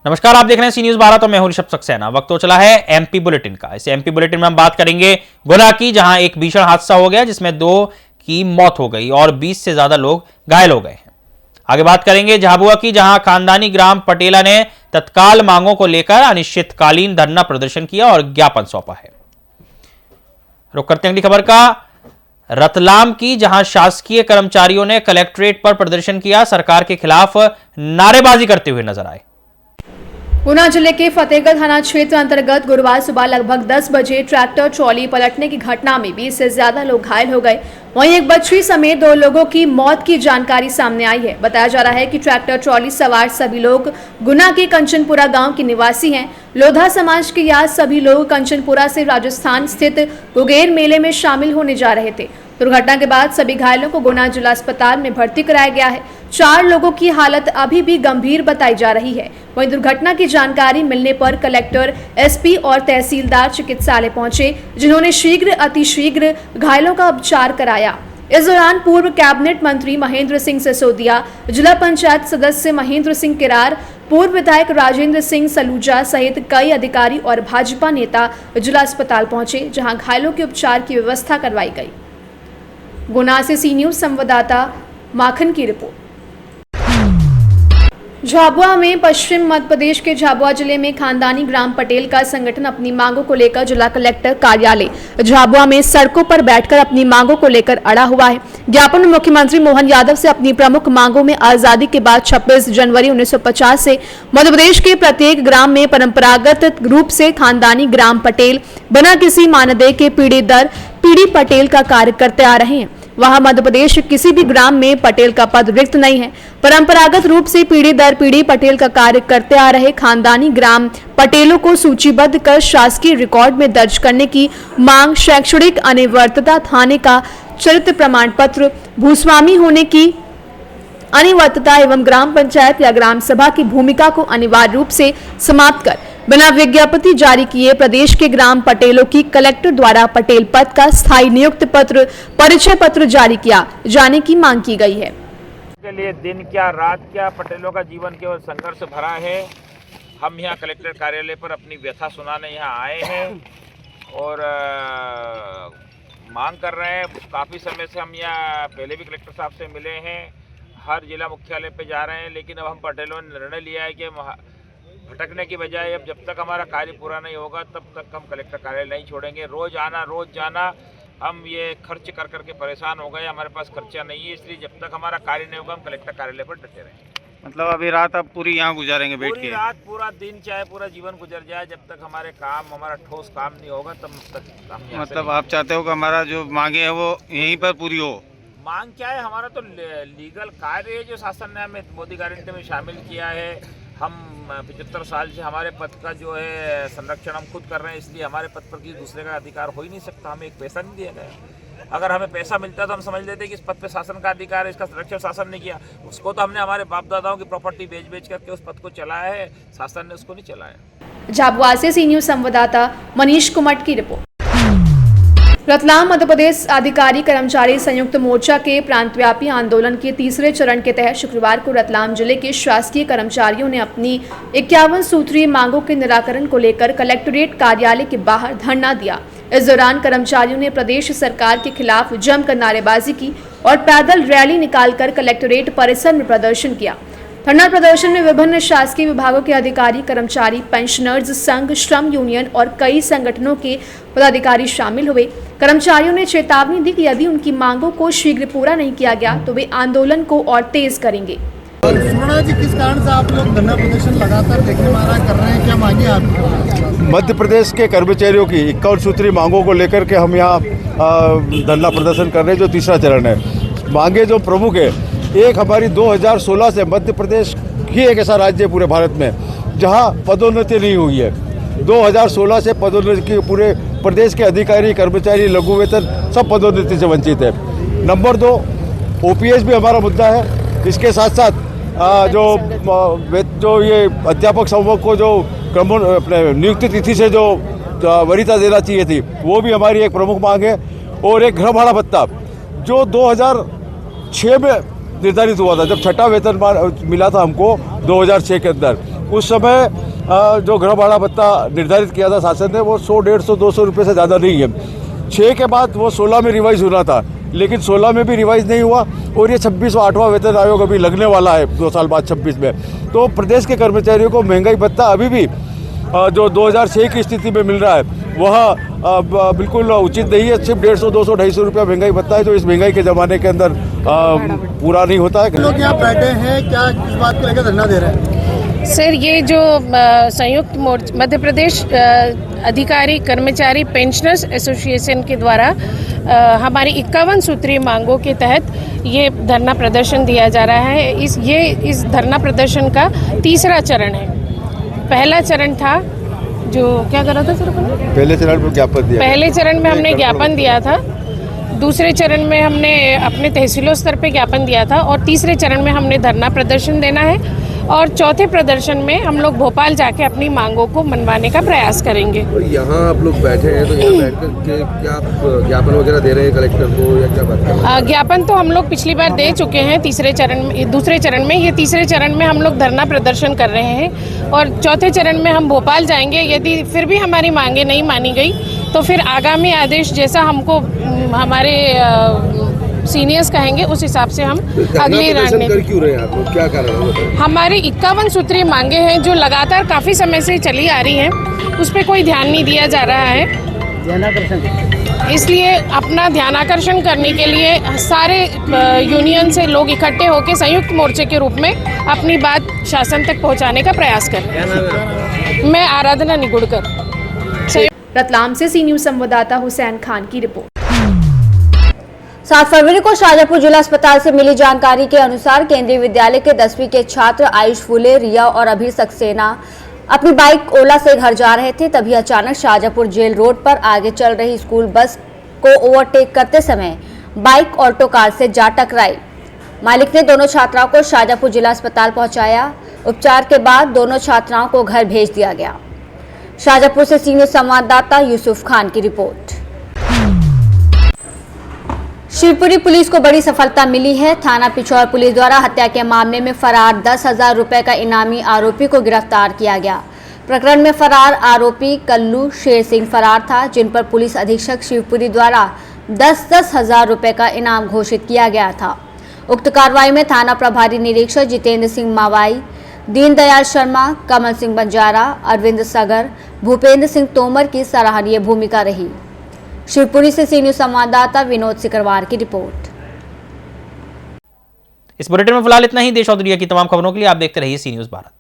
नमस्कार, आप देख रहे हैं सी न्यूज 12। तो मैं हूं ऋषभ सक्सेना। वक्त हो चला है एमपी बुलेटिन का। इस एमपी बुलेटिन में हम बात करेंगे गुना की, जहां एक भीषण हादसा हो गया जिसमें 2 की मौत हो गई और 20 से ज्यादा लोग घायल हो गए हैं। आगे बात करेंगे झाबुआ की, जहां खानदानी ग्राम पटेला ने तत्काल मांगों को लेकर अनिश्चितकालीन धरना प्रदर्शन किया और ज्ञापन सौंपा है। रुक करते हैं अगली खबर का। रतलाम की, जहां शासकीय कर्मचारियों ने कलेक्ट्रेट पर प्रदर्शन किया, सरकार के खिलाफ नारेबाजी करते हुए नजर आए। गुना जिले के फतेहगढ़ थाना क्षेत्र अंतर्गत गुरुवार सुबह लगभग 10 बजे ट्रैक्टर ट्रॉली पलटने की घटना में 20 से ज्यादा लोग घायल हो गए। वहीं एक बच्ची समेत 2 लोगों की मौत की जानकारी सामने आई है। बताया जा रहा है कि ट्रैक्टर ट्रॉली सवार सभी लोग गुना के कंचनपुरा गांव के निवासी हैं। लोधा समाज के याद सभी लोग कंचनपुरा से राजस्थान स्थित गुगेर मेले में शामिल होने जा रहे थे। दुर्घटना के बाद सभी घायलों को गुना जिला अस्पताल में भर्ती कराया गया है। 4 लोगों की हालत अभी भी गंभीर बताई जा रही है। वहीं दुर्घटना की जानकारी मिलने पर कलेक्टर, एसपी और तहसीलदार चिकित्सालय पहुंचे, जिन्होंने शीघ्र अतिशीघ्र घायलों का उपचार कराया। इस दौरान पूर्व कैबिनेट मंत्री महेंद्र सिंह सिसोदिया, जिला पंचायत सदस्य महेंद्र सिंह किरार, पूर्व विधायक राजेंद्र सिंह सलूजा सहित कई अधिकारी और भाजपा नेता जिला अस्पताल पहुंचे, जहां घायलों के उपचार की व्यवस्था करवाई गई। गुना से सी न्यूज संवाददाता माखन की रिपोर्ट। झाबुआ में पश्चिम मध्य प्रदेश के झाबुआ जिले में खानदानी ग्राम पटेल का संगठन अपनी मांगों को लेकर जिला कलेक्टर कार्यालय झाबुआ में सड़कों पर बैठकर अपनी मांगों को लेकर अड़ा हुआ है। ज्ञापन में मुख्यमंत्री मोहन यादव से अपनी प्रमुख मांगों में आजादी के बाद 26 जनवरी 1950 से मध्य प्रदेश के प्रत्येक ग्राम में परंपरागत रूप से खानदानी ग्राम पटेल बिना किसी मानदेय के पीढ़ी दर पीढ़ी पटेल का कार्य करते आ रहे हैं। वहां मध्य प्रदेश किसी भी ग्राम में पटेल का पद रिक्त नहीं है। परंपरागत रूप से पीढ़ी दर पीढ़ी पटेल का कार्य करते आ रहे खानदानी ग्राम पटेलों को सूचीबद्ध कर शासकीय रिकॉर्ड में दर्ज करने की मांग, शैक्षणिक अनिवार्यता, थाने का चरित्र प्रमाण पत्र, भूस्वामी होने की अनिवार्यता एवं ग्राम पंचायत या ग्राम सभा की भूमिका को अनिवार्य रूप से समाप्त कर बिना विज्ञप्ति जारी किए प्रदेश के ग्राम पटेलों की कलेक्टर द्वारा पटेल पद का स्थायी नियुक्त पत्र, परिचय पत्र जारी किया जाने की मांग की गई है। के लिए दिन क्या रात क्या पटेलों का जीवन केवल संघर्ष भरा है। हम यहाँ कलेक्टर कार्यालय पर अपनी व्यथा सुनाने यहाँ आए हैं और मांग कर रहे हैं। काफ़ी समय से हम यहाँ पहले भी कलेक्टर साहब से मिले हैं, हर जिला मुख्यालय पे जा रहे हैं, लेकिन अब हम पटेलों ने निर्णय लिया है कि भटकने की बजाय अब जब तक हमारा कार्य पूरा नहीं होगा तब तक हम कलेक्टर कार्यालय नहीं छोड़ेंगे। रोज जाना हम ये खर्च कर करके परेशान हो गए, हमारे पास खर्चा नहीं है, इसलिए जब तक हमारा कार्य नहीं होगा हम कलेक्टर कार्यालय पर डटे रहेंगे। मतलब अभी रात आप पूरी यहाँ गुजारेंगे बैठ के? पूरी रात, पूरा दिन, चाहे पूरा जीवन गुजर जाए, जब तक हमारा ठोस काम नहीं होगा तब तक हम। मतलब आप चाहते हो कि हमारा जो मांगे है वो यहीं पर पूरी हो? मांग क्या है, हमारा तो लीगल कार्य है जो शासन ने हमें मोदी गारंटी में शामिल किया है। हम 75 साल से हमारे पद का जो है संरक्षण हम खुद कर रहे हैं, इसलिए हमारे पद पर किसी दूसरे का अधिकार हो ही नहीं सकता। हमें एक पैसा नहीं दिया गया। अगर हमें पैसा मिलता तो हम समझ लेते कि इस पद पे शासन का अधिकार है, इसका संरक्षण शासन ने किया। उसको तो हमने हमारे बाप दादाओं की प्रॉपर्टी बेच करके उस पद को चलाया है, शासन ने उसको नहीं चलाया। झाबुआ से सी न्यूज संवाददाता मनीष कुमट की रिपोर्ट। रतलाम मध्य प्रदेश अधिकारी कर्मचारी संयुक्त मोर्चा के प्रांतव्यापी आंदोलन के तीसरे चरण के तहत शुक्रवार को रतलाम जिले के शासकीय कर्मचारियों ने अपनी 51 सूत्रीय मांगों के निराकरण को लेकर कलेक्ट्रेट कार्यालय के बाहर धरना दिया। इस दौरान कर्मचारियों ने प्रदेश सरकार के खिलाफ जमकर नारेबाजी की और पैदल रैली निकालकर कलेक्ट्रेट परिसर में प्रदर्शन किया। धरना प्रदर्शन में विभिन्न शासकीय विभागों के अधिकारी, कर्मचारी, पेंशनर्स संघ, श्रम यूनियन और कई संगठनों के पदाधिकारी शामिल हुए। कर्मचारियों ने चेतावनी दी कि यदि उनकी मांगों को शीघ्र पूरा नहीं किया गया तो वे आंदोलन को और तेज करेंगे। सुवर्णा जी, किस कारण से आप लोग धरना प्रदर्शन लगातार देखने में कर रहे हैं, क्या मांगे आपकी? मध्य प्रदेश के कर्मचारियों की 51 सूत्री मांगों को लेकर के हम यहाँ धरना प्रदर्शन कर रहे हैं, जो तीसरा चरण है। मांगे जो प्रमुख है, एक हमारी 2016 से मध्य प्रदेश ही एक ऐसा राज्य है पूरे भारत में जहाँ पदोन्नति नहीं हुई है। 2016 से पदोन्नति की पूरे प्रदेश के अधिकारी, कर्मचारी, लघु वेतन सब पदोन्नति से वंचित है। नंबर 2, ओपीएस भी हमारा मुद्दा है। इसके साथ साथ जो ये अध्यापक समूह को जो अपने नियुक्ति तिथि से जो वरीयता देना चाहिए थी, वो भी हमारी एक प्रमुख मांग है। और एक गृह भाड़ा भत्ता जो 2006 में निर्धारित हुआ था, जब छठा वेतनमान मिला था हमको 2006 के अंदर, उस समय जो गृह भाड़ा भत्ता निर्धारित किया था शासन ने वो 100, 150, 200 रुपये से ज़्यादा नहीं है। 6 के बाद वो 16 में रिवाइज होना था, लेकिन 16 में भी रिवाइज नहीं हुआ और ये 26वां 8वां वेतन आयोग अभी लगने वाला है 2 साल बाद 26 में। तो प्रदेश के कर्मचारियों को महंगाई भत्ता अभी भी जो 2006 की स्थिति में मिल रहा है वह बिल्कुल उचित नहीं है। सिर्फ 150, 200, 250 रुपया महंगाई भत्ता है जो इस महंगाई के ज़माने के अंदर पूरा नहीं होता है। लोग यहाँ बैठे हैं, क्या किस बात को लेकर धरना दे रहे हैं? सर, ये जो संयुक्त मध्य प्रदेश अधिकारी कर्मचारी पेंशनर्स एसोसिएशन के द्वारा हमारी 51 सूत्रीय मांगों के तहत ये धरना प्रदर्शन दिया जा रहा है। इस धरना प्रदर्शन का तीसरा चरण है। पहला चरण था जो क्या कर रहा था सर? पहले चरण में ज्ञापन दिया, पहले चरण में हमने ज्ञापन दिया था, दूसरे चरण में हमने अपने तहसीलों स्तर पे ज्ञापन दिया था और तीसरे चरण में हमने धरना प्रदर्शन देना है और चौथे प्रदर्शन में हम लोग भोपाल जाके अपनी मांगों को मनवाने का प्रयास करेंगे। तो यहाँ आप लोग बैठे हैं तो यहाँ बैठ कर क्या आप ज्ञापन वगैरह दे रहे हैं कलेक्टर को या क्या बात कर रहे हैं? ज्ञापन तो हम लोग पिछली बार दे चुके हैं दूसरे चरण में। ये तीसरे चरण में हम लोग धरना प्रदर्शन कर रहे हैं और चौथे चरण में हम भोपाल जाएंगे। यदि फिर भी हमारी मांगे नहीं मानी गई तो फिर आगामी आदेश जैसा हमको हमारे सीनियर्स कहेंगे उस हिसाब से हम अगली रणनीति। क्यों रहे हैं आप लोग, क्या कारण है? हमारी 51 सूत्रीय मांगे हैं जो लगातार काफ़ी समय से चली आ रही हैं, उस पर कोई ध्यान नहीं दिया जा रहा है। इसलिए अपना ध्यानाकर्षण करने के लिए सारे यूनियन से लोग इकट्ठे होकर संयुक्त मोर्चे के रूप में अपनी बात शासन तक पहुंचाने का प्रयास कर रहे हैं। मैं आराधना निगुड़कर। रतलाम से सी न्यूज़ संवाददाता हुसैन खान की रिपोर्ट। 7 फरवरी को शाजापुर जिला अस्पताल से मिली जानकारी के अनुसार केंद्रीय विद्यालय के 10वीं के छात्र आयुष फुले, रिया और अभी सक्सेना अपनी बाइक ओला से घर जा रहे थे। तभी अचानक शाजापुर जेल रोड पर आगे चल रही स्कूल बस को ओवरटेक करते समय बाइक ऑल्टो कार से जा टकराई। मालिक ने दोनों छात्राओं को शाजापुर जिला अस्पताल पहुंचाया। उपचार के बाद दोनों छात्राओं को घर भेज दिया गया। शाजापुर से सीनियर संवाददाता यूसुफ खान की रिपोर्ट। शिवपुरी पुलिस को बड़ी सफलता मिली है। थाना पिछौर पुलिस द्वारा हत्या के मामले में फरार 10,000 रुपए का इनामी आरोपी को गिरफ्तार किया गया। प्रकरण में फरार आरोपी कल्लू शेर सिंह फरार था, जिन पर पुलिस अधीक्षक शिवपुरी द्वारा 10,000 रुपए का इनाम घोषित किया गया था। उक्त कार्रवाई में थाना प्रभारी निरीक्षक जितेंद्र सिंह मावाई, दीनदयाल शर्मा, कमल सिंह बंजारा, अरविंद सगर, भूपेंद्र सिंह तोमर की सराहनीय भूमिका रही। शिवपुरी से सी न्यूज़ संवाददाता विनोद सिकरवार की रिपोर्ट। इस बुलेटिन में फिलहाल इतना ही। देश और दुनिया की तमाम खबरों के लिए आप देखते रहिए सी न्यूज़ भारत।